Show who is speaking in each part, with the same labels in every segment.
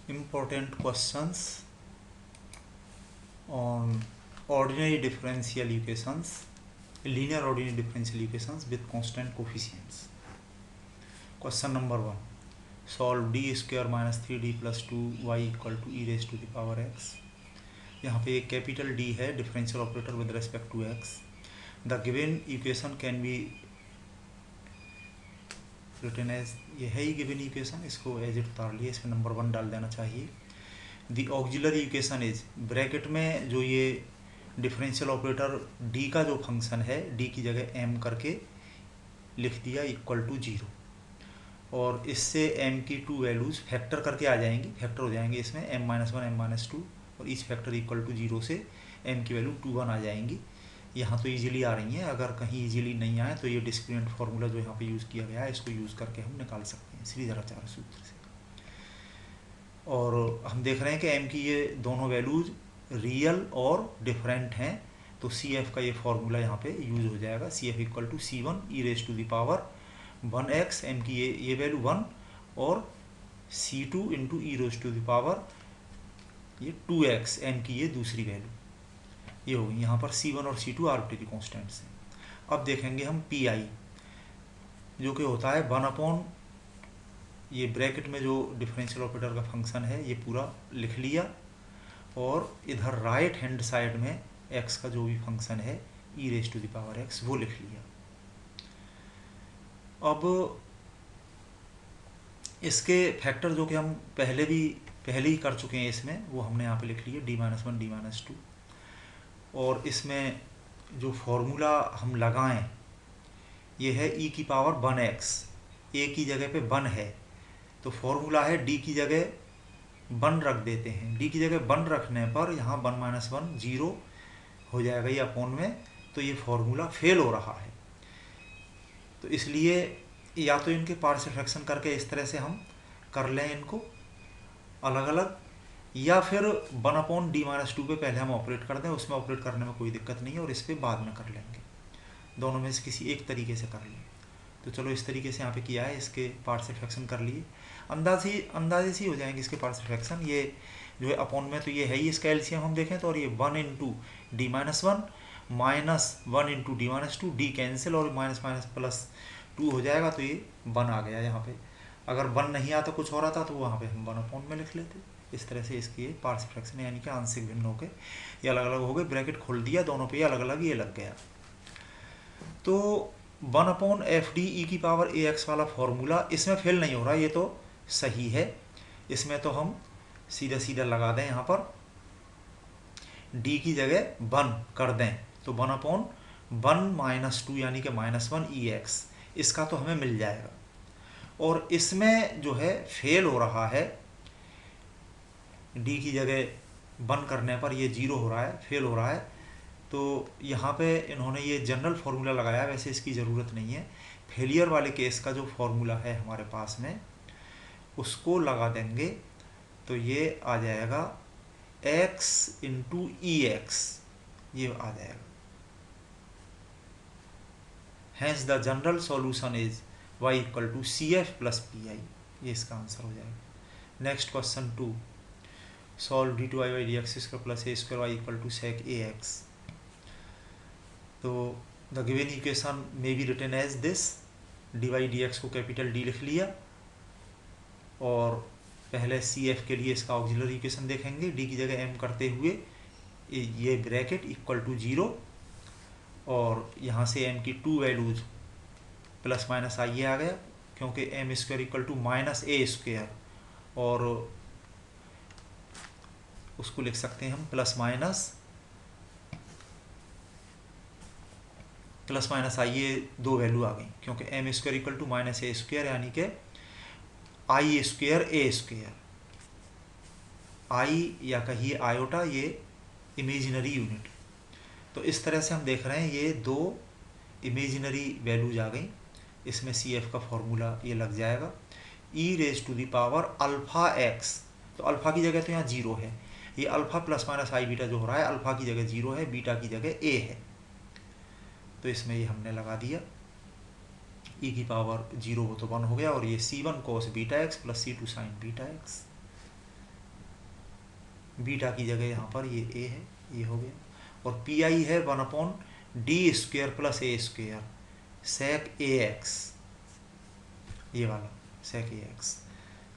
Speaker 1: Important questions on ordinary differential equations, linear ordinary differential equations with constant coefficients. Question number 1. Solve d square minus 3d plus 2y equal to e raised to the power x. यहाँ पे एक capital D है differential operator with respect to x. The given equation can be written as, ये है ही given equation, इसको as it उतार लिए, इसमें नंबर 1 डाल देना चाहिए. The auxiliary equation is, bracket में जो ये डिफरेंशियल ऑपरेटर d का जो फंक्शन है d की जगह m करके लिख दिया इक्वल टू 0, और इससे m की 2 वैल्यूज़ फैक्टर करके आ जाएंगी, फैक्टर हो जाएंगे इसमें m-1 m-2, और इस फैक्टर इक्वल टू 0 से m की वैल्यू 2-1 आ जाएंगी. यहाँ तो इजीली आ रही हैं, अगर कहीं इजीली नहीं आए तो ये डिस्क्रिमिनेंट फार्मूला जो यहाँ पे यूज़ किया गया है इसको यूज़ करके हम निकाल सकते हैं श्रीधराचार्य सूत्र से. और हम देख रहे हैं कि m की ये दोनों वैल्यूज़ रियल और डिफरेंट हैं, तो CF का ये फार्मूला यहाँ पे यूज़ हो जाएगा. CF equal to C1 e raise to the power 1x, m की ये वैल्यू 1, और C2 into e raise to the power ये 2x, m की ये दूसरी वैल्यू, ये होगी. यहाँ पर C1 और C2 आर्बिट्रेरी कॉन्स्टेंट्स हैं. अब देखेंगे हम PI, जो कि होता है 1/, ये ब्रैकेट में जो डिफरेंशियल ऑपरेटर का फंक्शन है ये पूरा लिख लिया, और इधर राइट हैंड साइड में x का जो भी फंक्शन है e raise to the power x वो लिख लिया. अब इसके फैक्टर जो कि हम पहले ही कर चुके हैं इसमें, वो हमने यहाँ पे लिख लिए d-1 d-2, और इसमें जो फॉर्मूला हम लगाएं ये है e की पावर 1x, a की जगह पे 1 है तो फॉर्मूला है d की जगह 1 रख देते हैं. d की जगह 1 रखने पर यहाँ 1-1 0 हो जाएगा ये अपॉन में, तो ये फॉर्मूला फेल हो रहा है. तो इसलिए या तो इनके पार्शियल फ्रैक्शन करके इस तरह से हम कर लें इनको अलग अलग, या फिर 1/d-2 पे पहले हम ऑपरेट कर दें, उसमें ऑपरेट करने में कोई दिक्कत नहीं है, और इस पर बाद में कर लेंगे. दोनों में से किसी एक तरीके से कर लें. तो चलो इस तरीके से यहाँ पे किया है, इसके पार्शियल फ्रैक्शन कर लिए, अंदाजे से ही हो जाएंगे इसके पार्शियल फ्रैक्शन. ये जो है अपॉन में तो ये है ही, इसका एलसीएम हम देखें तो, और ये 1 into d-1 minus 1 into d-2, D cancel और माइनस माइनस प्लस 2 हो जाएगा, तो ये 1 आ गया यहाँ पे. अगर 1 नहीं आता कुछ हो रहा था तो वहाँ पे हम 1/, में लिख लेते. इस तरह से इसकी पार्शियल फ्रैक्शन यानी कि आंशिक भिन्न होकर ये अलग अलग हो गए, ब्रैकेट खोल दिया, दोनों पे ये अलग अलग ये लग गया. तो 1/fd e की पावर ax वाला फॉर्मूला इसमें फेल नहीं हो रहा, ये तो सही है. इसमें तो हम सीधा सीधा लगा दें, यहाँ पर d की जगह 1 कर दें तो 1/1-2 यानी कि -1 ex, इसका तो हमें मिल जाएगा. और इसमें जो है फेल हो रहा है, d की जगह 1 करने पर ये 0 हो रहा है, फेल हो रहा है. तो यहाँ पे इन्होंने ये जनरल फार्मूला लगाया, वैसे इसकी ज़रूरत नहीं है. फेलियर वाले केस का जो फार्मूला है हमारे पास में उसको लगा देंगे, तो ये आ जाएगा x इंटू ई एक्स, ये आ जाएगा. Hence the general solution is y equal to CF plus PI, ये इसका आंसर हो जाएगा. Next question 2. Solve d2y dx square plus a square y equal to sec ax. तो द गिवन इक्वेशन में be written as this, dy dx को capital D लिख लिया, और पहले CF के लिए इसका ऑक्सिलरी इक्वेशन देखेंगे, d की जगह m करते हुए ये ब्रैकेट इक्वल टू 0, और यहाँ से m की 2 वैल्यूज प्लस माइनस आइए आ गया, क्योंकि m square equal to minus a square, और उसको लिख सकते हैं हम प्लस माइनस आइए 2 वैल्यू आ गई, क्योंकि m square equal to minus a square यानी कि i square a square. I या कहिए आयोटा, ये इमेजिनरी यूनिट. तो इस तरह से हम देख रहे हैं ये 2 इमेजिनरी वैल्यूज आ गई. इसमें CF का फॉर्मूला ये लग जाएगा e raise to the power alpha x, तो अल्फ़ा की जगह तो यहाँ 0 है, ये alpha plus minus i beta जो हो रहा है, अल्फ़ा की जगह 0 है, बीटा की जगह a है, तो इसमें ये हमने लगा दिया. e की पावर 0 हो तो 1 हो गया, और ये C1 cos beta x plus C2 sin beta x. Beta की जगह यहाँ पर ये ए है, ये हो गया। और पी आई है 1/d² + a², sec ax, ये वाला sec ax।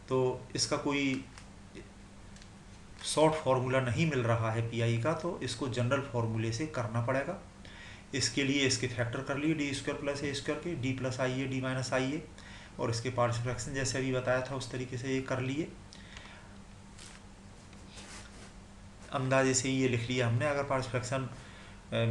Speaker 1: तो इसका कोई शॉर्ट फार्मूला नहीं मिल रहा है पी आई का, तो इसको जनरल फार्मूले से करना पड़ेगा। इसके लिए इसके फैक्टर कर लिए d² + a² के, d + i a, d - i a, और इसके पार्शियल फ्रैक्शन जैसे अभी बताया था उस तरीके से ये कर लिए। अंदाजे से ये लिख लिया हमने। अगर पार्शियल फ्रैक्शन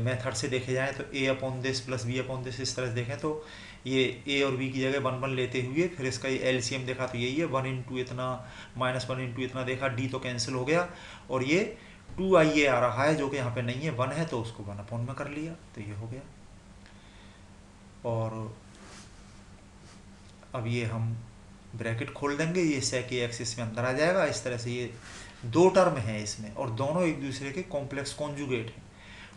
Speaker 1: मेथड से देखे जाए तो a/this + b/this इस तरह से देखें तो ये a और b की जगह 1 लेते हुए फिर इसका ये एलसीएम देखा तो यही है, 1 × इतना -1 × इतना देखा, d तो कैंसिल हो गया, और ये 2ia आ रहा है जो कि यहाँ पे नहीं है, 1 है तो उसको 1 में कर लिया, तो ये हो गया। और अब ये हम ब्रैकेट खोल देंगे, ये sec ax इसमें अंदर आ जाएगा। इस तरह से ये 2 टर्म हैं इसमें, और दोनों एक दूसरे के कॉम्प्लेक्स कॉन्जुगेट हैं।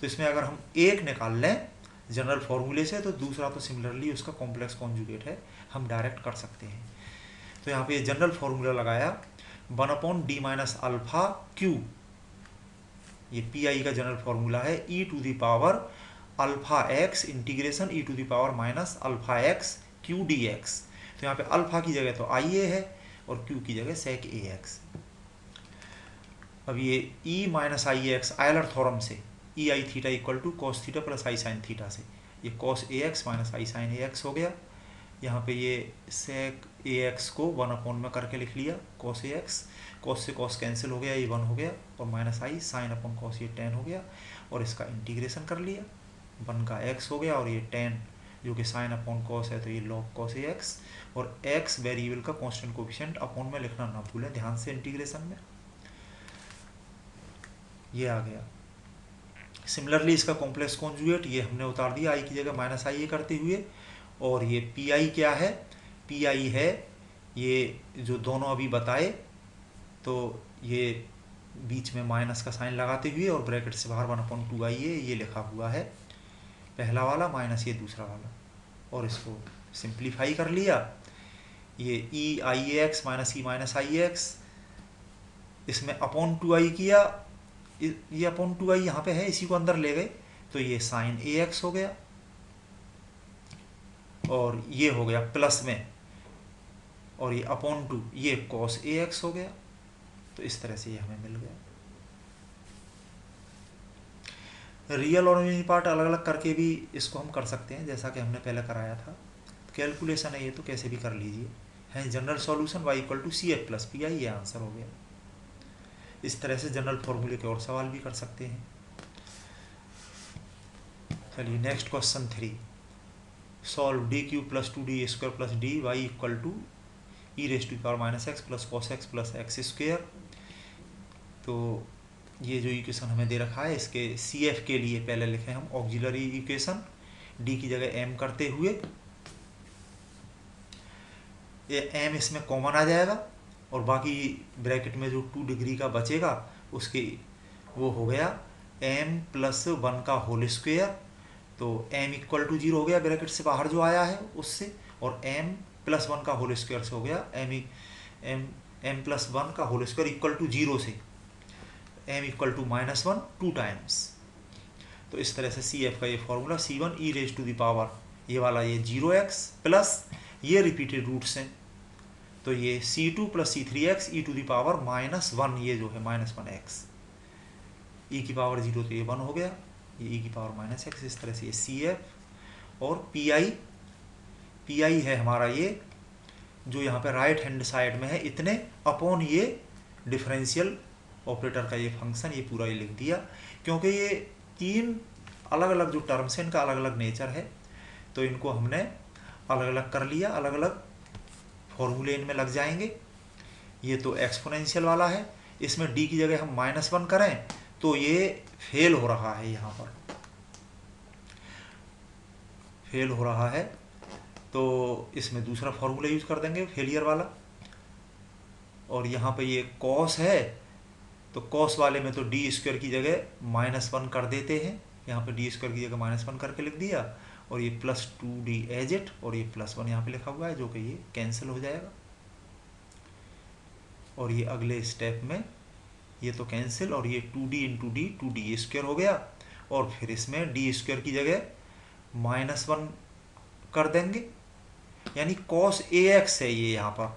Speaker 1: तो इसमें अगर हम एक निकाल लें जनरल फार्मूले से तो दूसरा तो सिमिलरली उसका कॉम्प्लेक्स कॉन्जुगेट है, हम डायरेक्ट कर सकते हैं। तो यहाँ पे ये जनरल फार्मूला लगाया 1/d - α⁵, ये पी आई का जनरल फार्मूला है, e⁻⁴x integration e⁻⁻ αx q dx। तो यहाँ पे अल्फा की जगह तो आई ए है और q की जगह sec ax। अब ये e - ix आयलर थ्योरम से ei θ = cos θ + i sin θ से ये cos ax - i sin ax हो गया। यहाँ पे ये sec ax को 1 में करके लिख लिया, cos ax, cos से cos कैंसिल हो गया, ये 1 हो गया, और -i sin/cos ये tan हो गया, और इसका इंटीग्रेशन कर लिया, 1 का x हो गया, और ये tan जो कि sin/cos है तो ये log cos ax, और x वेरिएबल का कांस्टेंट कोफिशिएंट अपॉन में लिखना ना भूलें ध्यान से इंटीग्रेशन में, ये आ गया। सिमिलरली इसका कॉम्प्लेक्स कॉन्जुगेट ये हमने उतार दिया i की जगह -ia करते हुए। और ये पी आई क्या है, पी आई है ये जो दोनों अभी बताए, तो ये बीच में माइनस का साइन लगाते हुए और ब्रैकेट से बाहर 1/2ia ये लिखा हुआ है, पहला वाला माइनस ये दूसरा वाला, और इसको सिंप्लीफाई कर लिया। ये e⁻ix - e⁻ix इसमें /2i किया, ये /2i यहाँ पे है, इसी को अंदर ले गए तो ये sin ax हो गया, और ये हो गया प्लस में, और ये /2 ये cos ax हो गया। तो इस तरह से ये हमें मिल गया। रियल और इमेजिनरी पार्ट अलग अलग करके भी इसको हम कर सकते हैं, जैसा कि हमने पहले कराया था। कैलकुलेशन है ये, तो कैसे भी कर लीजिए। है general solution y = CF + PI, ये आंसर हो गया। इस तरह से जनरल फॉर्मूले के और सवाल भी कर सकते हैं। चलिए next question 3, solve d³ + 2d² + dy = e⁻ x + cos x + x²। तो ये जो इक्वेशन हमें दे रखा है, इसके CF के लिए पहले लिखें हम ऑक्सिलरी इक्वेशन, d की जगह m करते हुए, ये m इसमें कॉमन आ जाएगा, और बाकी ब्रैकेट में जो 2 डिग्री का बचेगा उसके वो हो गया m + 1 का होल स्क्वायर। तो m = 0 हो गया ब्रैकेट से बाहर जो आया है उससे, और m + 1 का होल स्क्वायर से हो गया m + 1 का होल स्क्वायर = 0 से m = -1 2 टाइम्स। तो इस तरह से CF का ये फॉर्मूला C1 e⁻, ये वाला ये 0x प्लस ये रिपीटेड रूट्स हैं, तो ये C2 + C3x e⁻ -1, ये जो है -1x, e⁻0 तो ये 1 हो गया, ये e⁻−x, इस तरह से ये CF। और PI है हमारा ये जो यहाँ पे राइट हैंड साइड में है, इतने अपॉन ये डिफरेंशियल ऑपरेटर का ये फंक्शन, ये पूरा ये लिख दिया, क्योंकि ये 3 अलग अलग जो टर्म्स हैं इनका अलग अलग नेचर है, तो इनको हमने अलग अलग कर लिया, अलग अलग फॉर्मूले इनमें लग जाएंगे। ये तो एक्सपोनेंशियल वाला है, इसमें d की जगह हम -1 करें तो ये फेल हो रहा है, यहाँ पर फेल हो रहा है, तो इसमें दूसरा फॉर्मूला यूज कर देंगे फेलियर वाला। और यहाँ पे ये cos है, तो cos वाले में तो d² की जगह -1 कर देते हैं, यहाँ पे d² की जगह -1 करके लिख दिया, और ये +2d एज इट, और ये +1 यहाँ पे लिखा हुआ है जो कि ये कैंसिल हो जाएगा। और ये अगले स्टेप में ये तो कैंसिल, और ये 2d into D 2d square हो गया, और फिर इसमें डी स्क्वायर की जगह -1 कर देंगे, यानी cos ax है ये यहाँ पर,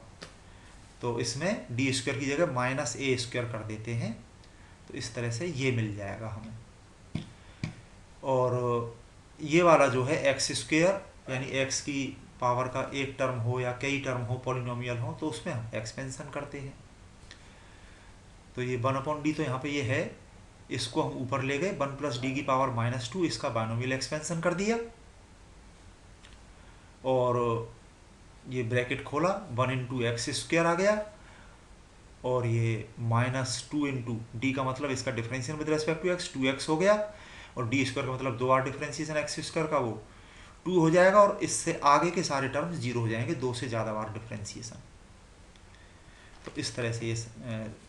Speaker 1: तो इसमें डी स्क्वायर की जगह -a स्क्वायर कर देते हैं, तो इस तरह से ये मिल जाएगा हमें। और ये वाला जो है एक्स स्क्वायर यानी एक्स की पावर का एक टर्म हो या कई टर्म हो, पॉलिनोमियल हो, तो उसमें हम एक्सपेंशन करते हैं। तो ये 1/d तो यहाँ पे ये है, इसको हम ऊपर ले गए, 1 + d की पावर -2, इसका बाइनोमियल एक्सपेंशन कर दिया, और ये ब्रैकेट खोला, 1 इंटू एक्स स्क्वायर आ गया, और ये -2 इंटू डी का मतलब इसका differential with respect to x 2x हो गया, और डी स्क्वायर का मतलब 2 बार डिफरेंशिएशन एक्स स्क्वायर का वो 2 हो जाएगा, और इससे आगे के सारे टर्म्स 0 हो जाएंगे, 2 से ज़्यादा बार डिफरेंशिएशन। तो इस तरह से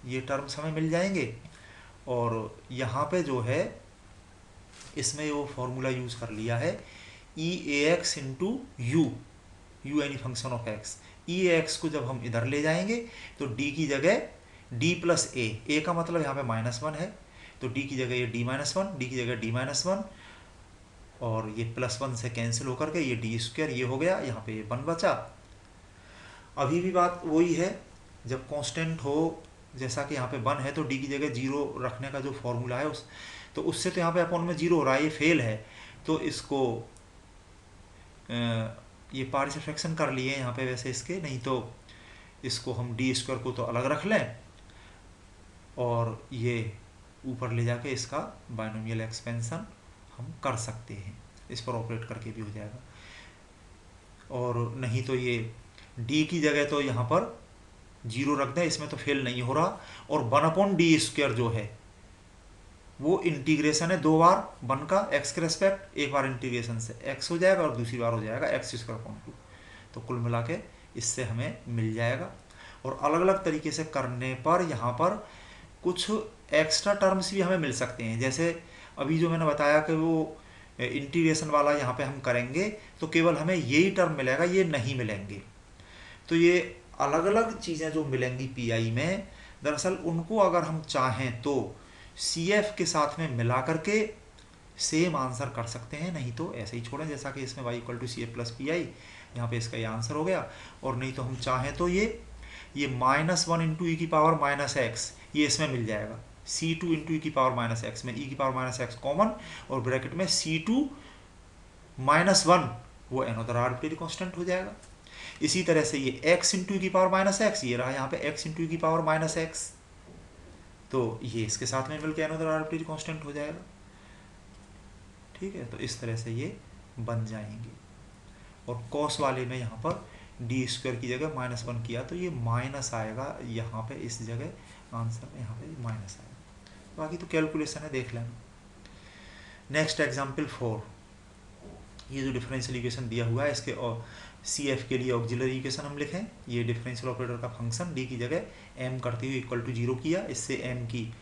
Speaker 1: ये टर्म्स हमें मिल जाएंगे। और यहाँ पे जो है इसमें वो फॉर्मूला यूज़ कर लिया है E A X into you, you यानी function of x. E A x को जब हम इधर ले जाएंगे तो डी की जगह डी प्लस ए का मतलब यहाँ पे -1 है, तो डी की जगह ये d-1, डी की जगह d-1, और ये +1 से कैंसिल होकर के ये डी स्क्वायर ये हो गया, यहाँ पे ये 1 बचा। अभी भी बात वही है, जब कांस्टेंट हो, जैसा कि यहाँ पे 1 है, तो डी की जगह 0 रखने का जो फॉर्मूला है तो उससे तो यहाँ पे अपॉन में 0 हो रहा है, ये फेल है, तो इसको ये पार्शियल फ्रैक्शन कर लिए यहाँ पे वैसे इसके, नहीं तो इसको हम डी स्क्वायर को तो अलग रख लें, और ये ऊपर ले जाके इसका बाइनोमियल एक्सपेंशन हम कर सकते हैं, इस पर ऑपरेट करके भी हो जाएगा। और नहीं तो ये d की जगह तो यहाँ पर 0 रख दें, इसमें तो फेल नहीं हो रहा, और 1/d² जो है वो इंटीग्रेशन है 2 बार 1 का x के रेस्पेक्ट, एक बार इंटीग्रेशन से x हो जाएगा और दूसरी बार हो जाएगा x²/2, तो कुल मिला के इससे हमें मिल जाएगा। और अलग अलग तरीके से करने पर यहाँ पर कुछ एक्स्ट्रा टर्म्स भी हमें मिल सकते हैं, जैसे अभी जो मैंने बताया कि वो इंटीग्रेशन वाला यहाँ पे हम करेंगे तो केवल हमें यही टर्म मिलेगा, ये नहीं मिलेंगे। तो ये अलग अलग चीज़ें जो मिलेंगी पीआई में, दरअसल उनको अगर हम चाहें तो CF के साथ में मिला करके सेम आंसर कर सकते हैं, नहीं तो ऐसे ही छोड़ें, जैसा कि इसमें y = CF + PI, यहाँ पे इसका ये आंसर हो गया। और नहीं तो हम चाहें तो ये -1 इंटू ई की पावर -x ये इसमें मिल जाएगा, C2 इंटू ई की पावर -x में ई की पावर -x कॉमन, और ब्रैकेट में C2 -1 वो अनदर आर्बिट्रेरी कांस्टेंट हो जाएगा। इसी तरह से ये x इंटू ई की पावर -x, ये रहा यहाँ पे x इंटू ई की पावर -x, तो ये इसके साथ में मिलकर अनदर आर्बिट्रेरी कांस्टेंट हो जाएगा। ठीक है, तो इस तरह से ये बन जाएंगे। और कॉस वाले में यहाँ पर d² की जगह -1 किया तो ये माइनस आएगा, यहाँ पे इस जगह आंसर यहाँ पे माइनस आएगा। बाकी तो कैलकुलेशन है, देख लेना। नेक्स्ट एग्जाम्पल 4, ये जो डिफरेंशियल इक्वेशन दिया हुआ है इसके और CF के लिए ऑक्सिलरी इक्वेशन हम लिखें। ये डिफरेंशियल ऑपरेटर का फंक्शन d की जगह m करते हुए =0 किया, इससे m की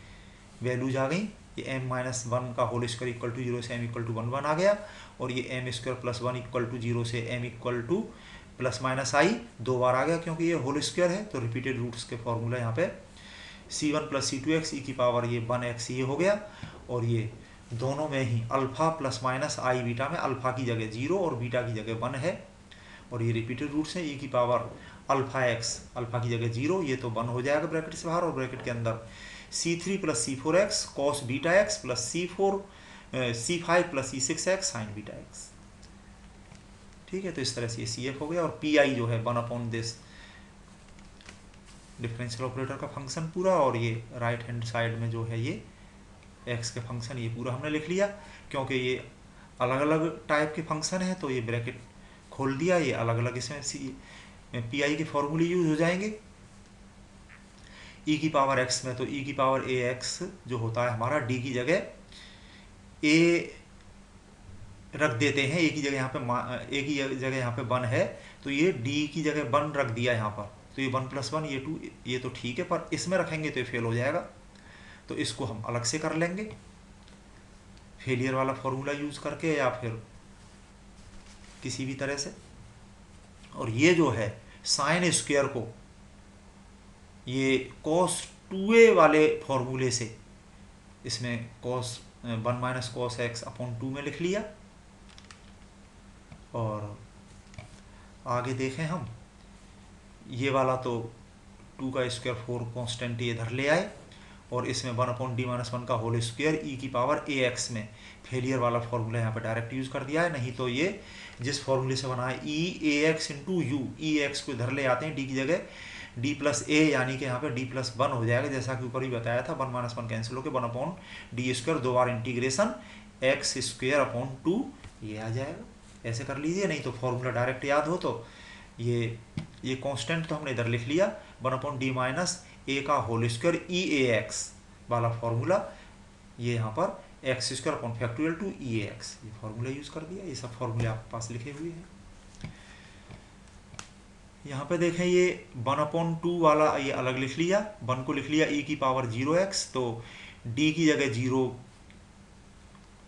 Speaker 1: वैल्यूज आ गई, ये m-1 का होल स्क्वायर =0 से m =1 आ गया, और ये m² + 1 =0 से m ±i 2 बार आ गया, क्योंकि ये होल स्क्वायर है तो रिपीटेड रूट्स के फॉर्मूला यहाँ पे c1 + c2x e की पावर ये 1x ये हो गया, और ये दोनों में ही अल्फा ± i बीटा में अल्फा की जगह 0 और बीटा की जगह 1 है, और ये रिपीटेड रूट्स हैं, e की पावर अल्फा x अल्फा की जगह 0, ये तो 1 हो जाएगा ब्रैकेट से बाहर, और ब्रैकेट के अंदर c3 + c4x cos βx + c5 + c6x sin βx। ठीक है, तो इस तरह से ये CF हो गया, और PI जो है 1/this डिफरेंशियल ऑपरेटर का फंक्शन पूरा, और ये राइट हैंड साइड में जो है ये x के फंक्शन ये पूरा हमने लिख लिया, क्योंकि ये अलग अलग टाइप के फंक्शन है तो ये ब्रैकेट खोल दिया, ये अलग अलग इसमें PI के फॉर्मूले यूज हो जाएंगे। e की पावर x में तो e की पावर ax जो होता है हमारा d की जगह a रख देते हैं, a की जगह यहाँ पे a की जगह यहाँ पे 1 है तो ये d की जगह 1 रख दिया यहाँ पर, तो ये 1 + 1 ये 2 ये तो ठीक है, पर इसमें रखेंगे तो ये फेल हो जाएगा, तो इसको हम अलग से कर लेंगे फेलियर वाला फॉर्मूला यूज करके या फिर किसी भी तरह से। और ये जो है साइन स्क्वायर को ये cos 2a वाले फॉर्मूले से इसमें cos 1 minus cos x upon 2 में लिख लिया। और आगे देखें हम, ये वाला तो 2 का स्क्वायर 4 कॉन्स्टेंट ये इधर ले आए, और इसमें 1 अपॉन डी माइनस 1 का होल स्क्वायर ई की पावर ए एक्स में फेलियर वाला फॉर्मूला यहाँ पे डायरेक्ट यूज़ कर दिया है। नहीं तो ये जिस फॉर्मूले से बना है E A X into U, E X को इधर ले आते हैं डी की जगह, डी प्लस ए यानी कि यहाँ पे डी प्लस 1 हो जाएगा, जैसा कि ऊपर ही बताया था। 1 माइनस 1 कैंसिल होकर 1 अपॉन डी स्क्वायर, 2 बार इंटीग्रेशन एक्स स्क्वायर अपॉन 2 ये आ जाएगा। ऐसे कर लीजिए, नहीं तो फॉर्मूला डायरेक्ट याद हो तो ये कांस्टेंट तो हमने इधर लिख लिया, 1 अपॉन डी माइनस ए का whole square E A X वाला फॉर्मूला, ये यहाँ पर X square upon factorial two E A X, ये फॉर्मूला यूज़ कर दिया। ये सब फॉर्मूले आपके पास लिखे हुए हैं। यहाँ पे देखें ये 1 अपॉन 2 वाला ये अलग लिख लिया, 1 को लिख लिया ई की पावर 0x, तो डी की जगह 0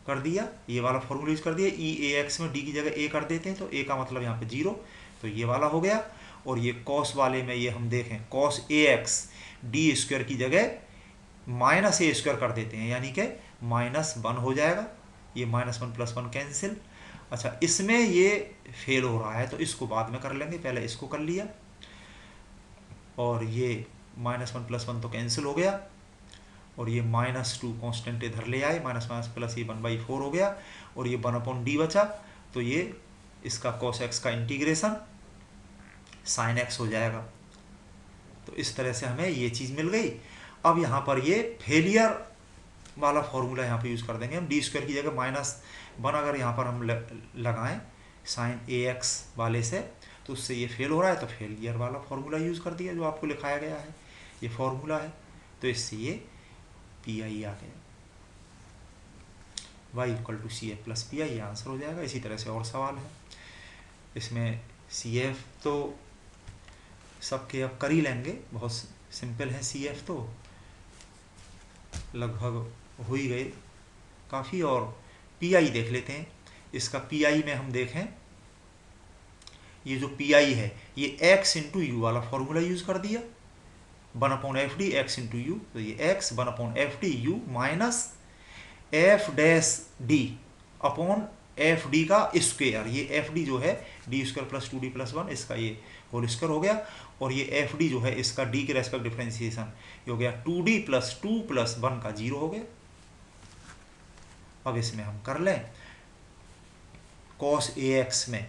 Speaker 1: कर दिया, ये वाला फॉर्मूला यूज कर दिया। ई ए एक्स में डी की जगह ए कर देते हैं, तो ए का मतलब यहाँ पे 0, तो ये वाला हो गया। और ये कॉस वाले में ये हम देखें cos A x D square की जगह माइनस ए स्क्वायर कर देते हैं, यानी कि -1 हो जाएगा। ये -1 + 1 कैंसिल। अच्छा, इसमें ये फेल हो रहा है तो इसको बाद में कर लेंगे, पहले इसको कर लिया। और ये -1 + 1 तो कैंसिल हो गया, और ये -2 कांस्टेंट इधर ले आए, माइनस माइनस प्लस ये 1/4 हो गया, और ये 1 अपॉन डी बचा, तो ये इसका cos x का इंटीग्रेशन sin x हो जाएगा। तो इस तरह से हमें ये चीज़ मिल गई। अब यहाँ पर ये फेलियर वाला फॉर्मूला यहाँ पे यूज़ कर देंगे हम, डी स्क्वायर की जगह -1 अगर यहाँ पर हम लगाएं sin ax वाले से, तो उससे ये फेल हो रहा है, तो फेलियर वाला फॉर्मूला यूज़ कर दिया जो आपको लिखाया गया है, ये फॉर्मूला है। तो इससे ये पी आई आ गया, y = CF + PI, ये आंसर हो जाएगा। इसी तरह से और सवाल है, इसमें CF तो सबके अब कर ही लेंगे, बहुत सिंपल है। CF तो लगभग हो ही गए काफ़ी। और PI देख लेते हैं। इसका PI में हम देखें, ये जो PI है ये x × u वाला फॉर्मूला यूज़ कर दिया, 1 upon F D x into you, तो ये x 1 upon F D you minus F dash D upon F D का स्क्वेयर। ये एफ डी जो है डी स्क्वायर प्लस 2d + 1, इसका ये होल स्क्वायर हो गया। और ये एफ डी जो है इसका डी के रेस्पेक्ट डिफ्रेंसिएशन ये हो गया 2d + 2 + 1 का 0 हो गया। अब इसमें हम कर लें cos ax में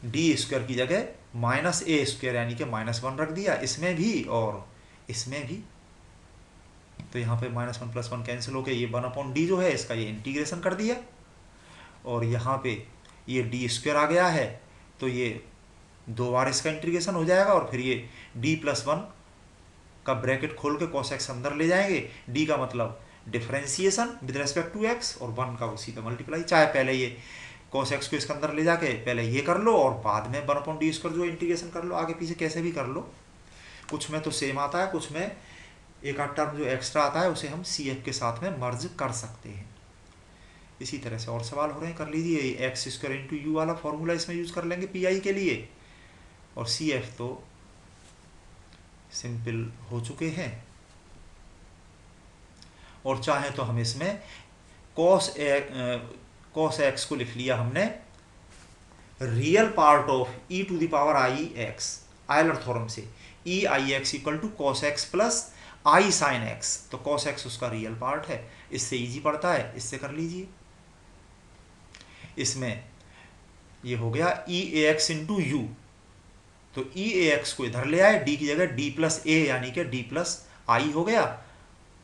Speaker 1: डी स्क्वायर की जगह -a² यानी कि -1 रख दिया, इसमें भी और इसमें भी। तो यहाँ पे -1 + 1 कैंसिल हो के ये 1 अपॉन डी जो है इसका ये इंटीग्रेशन कर दिया, और यहाँ पे ये डी स्क्वायर आ गया है, तो ये 2 बार इसका इंटीग्रेशन हो जाएगा। और फिर ये d + 1 का ब्रैकेट खोल के cos x अंदर ले जाएंगे, d का मतलब differentiation with respect to x, और 1 का उसी पे मल्टीप्लाई। चाहे पहले ये cos x को इसके अंदर ले जाके पहले ये कर लो, और बाद में 1 अपॉन डी स्क्वायर जो इंटीग्रेशन कर लो, आगे पीछे कैसे भी कर लो। कुछ में तो सेम आता है, कुछ में एक आध टर्म जो एक्स्ट्रा आता है उसे हम CF के साथ में मर्ज कर सकते हैं। इसी तरह से और सवाल हो रहे हैं, कर लीजिए। x² × u वाला फॉर्मूला इसमें यूज कर लेंगे PI के लिए, और CF तो सिंपल हो चुके हैं। और चाहे तो हम इसमें cos x को लिख लिया हमने real part of e⁻i(x) Euler theorem से, ei(x) = cos x + i sin x, तो cos x उसका रियल पार्ट है, इससे इजी पड़ता है, इससे कर लीजिए। इसमें ये हो गया e(ax) × u, तो e(ax) को इधर ले आए, d की जगह d + a यानी कि d + i हो गया,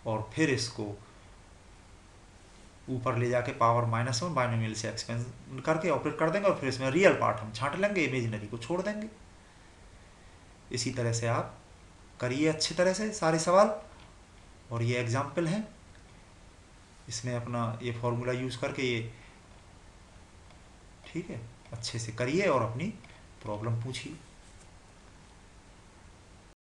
Speaker 1: और फिर इसको ऊपर ले जाके पावर -1 बाइनोमियल से एक्सपेंड करके ऑपरेट कर देंगे, और फिर इसमें रियल पार्ट हम छांट लेंगे, इमेजिनरी को छोड़ देंगे। इसी तरह से आप करिए अच्छी तरह से सारे सवाल। और ये एग्जाम्पल है, इसमें अपना ये फॉर्मूला यूज़ करके ये ठीक है अच्छे से करिए और अपनी प्रॉब्लम पूछिए।